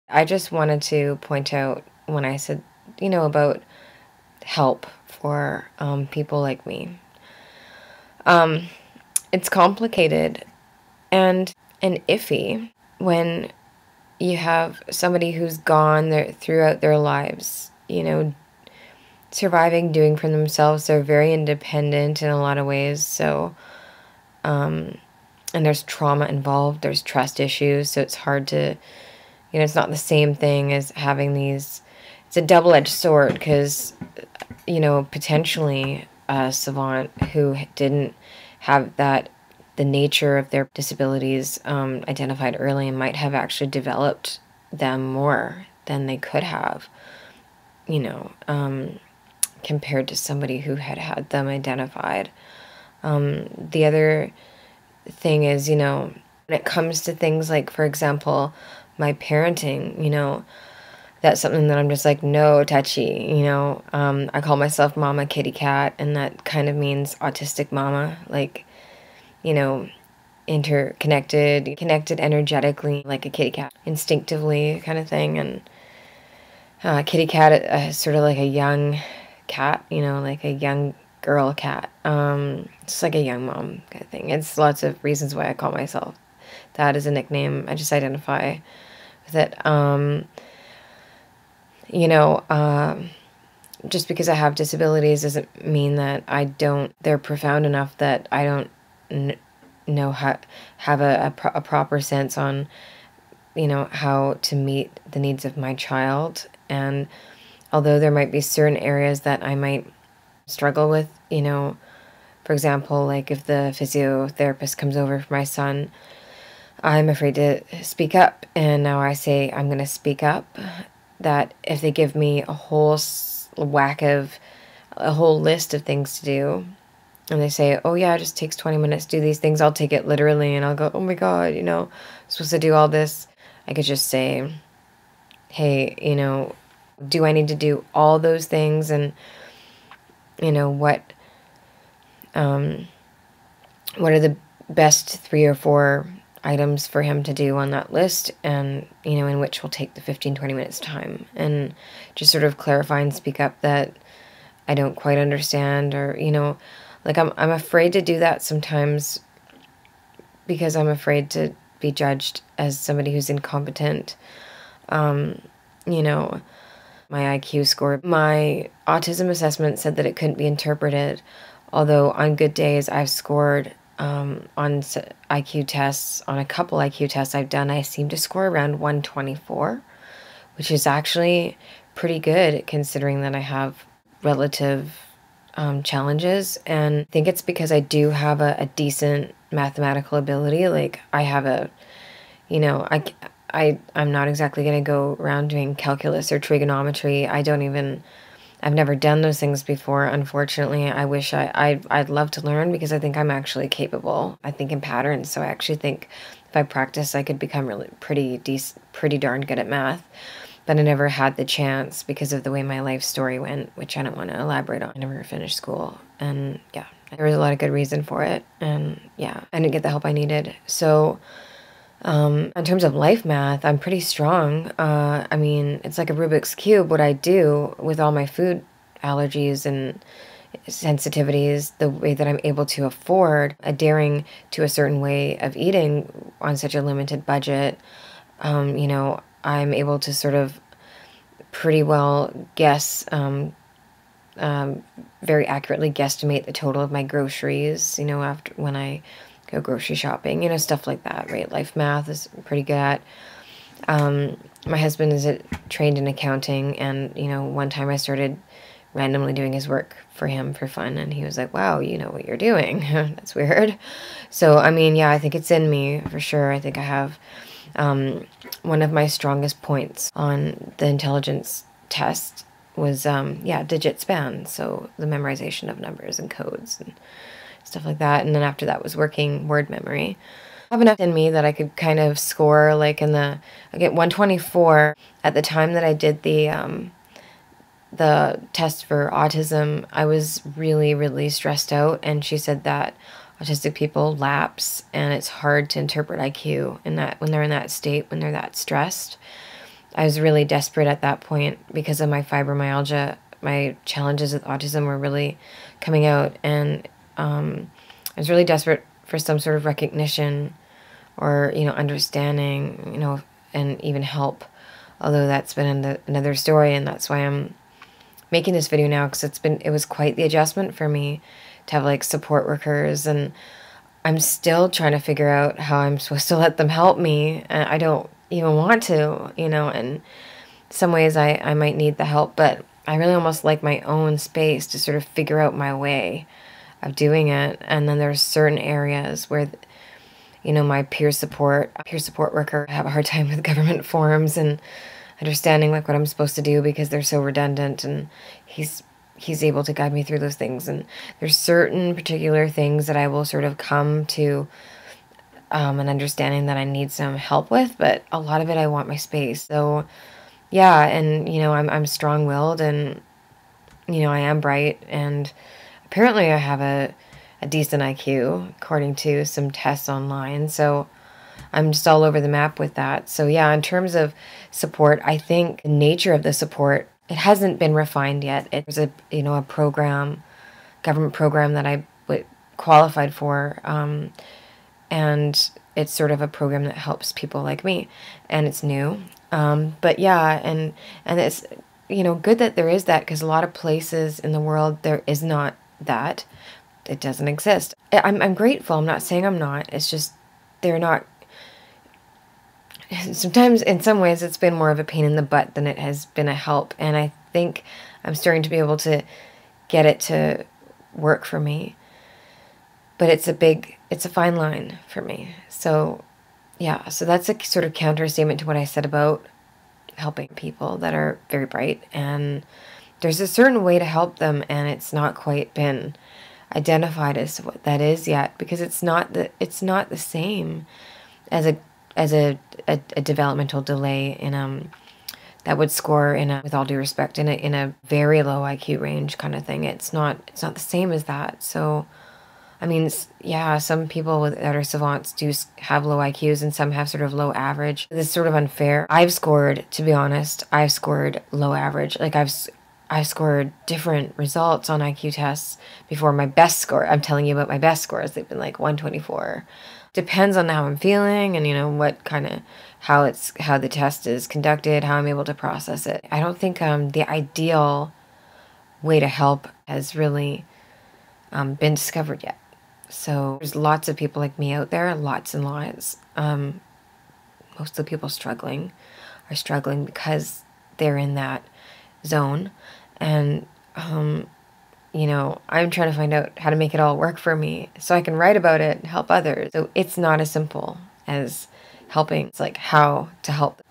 I just wanted to point out when I said, about help for people like me. Um, it's complicated and iffy when you have somebody who's gone there throughout their lives, surviving, doing for themselves. They're very independent in a lot of ways. So, and there's trauma involved, there's trust issues. So it's hard to, it's not the same thing as having these, it's a double-edged sword because, potentially a savant who didn't have the nature of their disabilities identified early and might have actually developed them more than they could have, compared to somebody who had them identified. The other thing is, when it comes to things like, for example, my parenting, that's something that I'm just like, no touchy, I call myself Mama Kitty Cat, and that kind of means autistic mama, like, interconnected, connected energetically, like a kitty cat, instinctively kind of thing. And kitty cat is sort of like a young cat, like a young girl cat. It's like a young mom kind of thing. It's lots of reasons why I call myself that as a nickname. I just identify with it. Just because I have disabilities doesn't mean that they're profound enough that I don't know how, have a proper sense on, how to meet the needs of my child. And although there might be certain areas that I might struggle with, for example, like if the physiotherapist comes over for my son, I'm afraid to speak up. And now I say I'm going to speak up, that if they give me a whole list of things to do, and they say, oh yeah, it just takes 20 minutes to do these things, I'll take it literally and I'll go, oh my God, I'm supposed to do all this. I could just say, hey, do I need to do all those things? And, what are the best 3 or 4 items for him to do on that list, and, in which will take the 15-20 minutes time, and just sort of clarify and speak up that I don't quite understand, or, like I'm afraid to do that sometimes because I'm afraid to be judged as somebody who's incompetent. My IQ score, my autism assessment said that it couldn't be interpreted, although on good days I've scored on IQ tests, on a couple IQ tests I've done, I seem to score around 124, which is actually pretty good considering that I have relative challenges. And I think it's because I do have a decent mathematical ability. Like I have I'm not exactly going to go around doing calculus or trigonometry. I've never done those things before, unfortunately. I wish I'd love to learn because I think I'm actually capable. I think in patterns, so I actually think if I practice, I could become really pretty darn good at math. But I never had the chance because of the way my life story went, which I don't want to elaborate on. I never finished school, and yeah, there was a lot of good reason for it, and yeah, I didn't get the help I needed. So in terms of life math, I'm pretty strong. I mean, it's like a Rubik's Cube, what I do with all my food allergies and sensitivities, the way that I'm able to afford adhering to a certain way of eating on such a limited budget. I'm able to sort of pretty well guess, very accurately guesstimate the total of my groceries, after when I go grocery shopping, stuff like that, right? Life math is pretty good at. My husband is trained in accounting, and, one time I started randomly doing his work for him for fun, and he was like, wow, you know what you're doing. That's weird. So, I mean, yeah, I think it's in me for sure. I think I have one of my strongest points on the intelligence test was, digit span. So the memorization of numbers and codes and stuff like that. And then after that was working word memory. I have enough in me that I could kind of score like I get 124. At the time that I did the test for autism, I was really, really stressed out. And she said that autistic people lapse, and it's hard to interpret IQ in that when they're in that state, when they're that stressed. I was really desperate at that point because of my fibromyalgia. My challenges with autism were really coming out, and I was really desperate for some sort of recognition or, understanding, and even help. Although that's been another story, and that's why I'm making this video now, because it was quite the adjustment for me to have like support workers, and I'm still trying to figure out how I'm supposed to let them help me. I don't even want to, in some ways I might need the help, but I really almost like my own space to sort of figure out my way of doing it. And then there's certain areas where, my peer support worker have a hard time with government forms and understanding like what I'm supposed to do because they're so redundant, and he's able to guide me through those things. And there's certain particular things that I will sort of come to an understanding that I need some help with, but a lot of it I want my space. So yeah, and I'm strong-willed, and I am bright, and apparently I have a decent IQ according to some tests online. So I'm just all over the map with that. So yeah, in terms of support, I think the nature of the support, it hasn't been refined yet. It was a program, government program that I qualified for, and it's sort of a program that helps people like me, and it's new. But yeah, and it's good that there is that, because a lot of places in the world there is not that. It doesn't exist. I'm grateful. I'm not saying I'm not. It's just they're not. Sometimes, in some ways, it's been more of a pain in the butt than it has been a help. And I think I'm starting to be able to get it to work for me. But it's a fine line for me. So, yeah, so that's a sort of counter statement to what I said about helping people that are very bright. And there's a certain way to help them, and it's not quite been identified as what that is yet, because it's not the same as a developmental delay in that would score with all due respect, in a very low IQ range kind of thing. It's not the same as that. So I mean, yeah, some people that are savants do have low IQs, and some have sort of low average. This is sort of unfair. To be honest, I've scored low average. Like I've scored different results on IQ tests before my best score. I'm telling you about my best scores. They've been like 124. Depends on how I'm feeling, and what kind of how the test is conducted, how I'm able to process it. I don't think the ideal way to help has really been discovered yet. So there's lots of people like me out there, lots and lots. Most of the people are struggling because they're in that zone. And, I'm trying to find out how to make it all work for me so I can write about it and help others. So it's not as simple as helping. It's like how to help.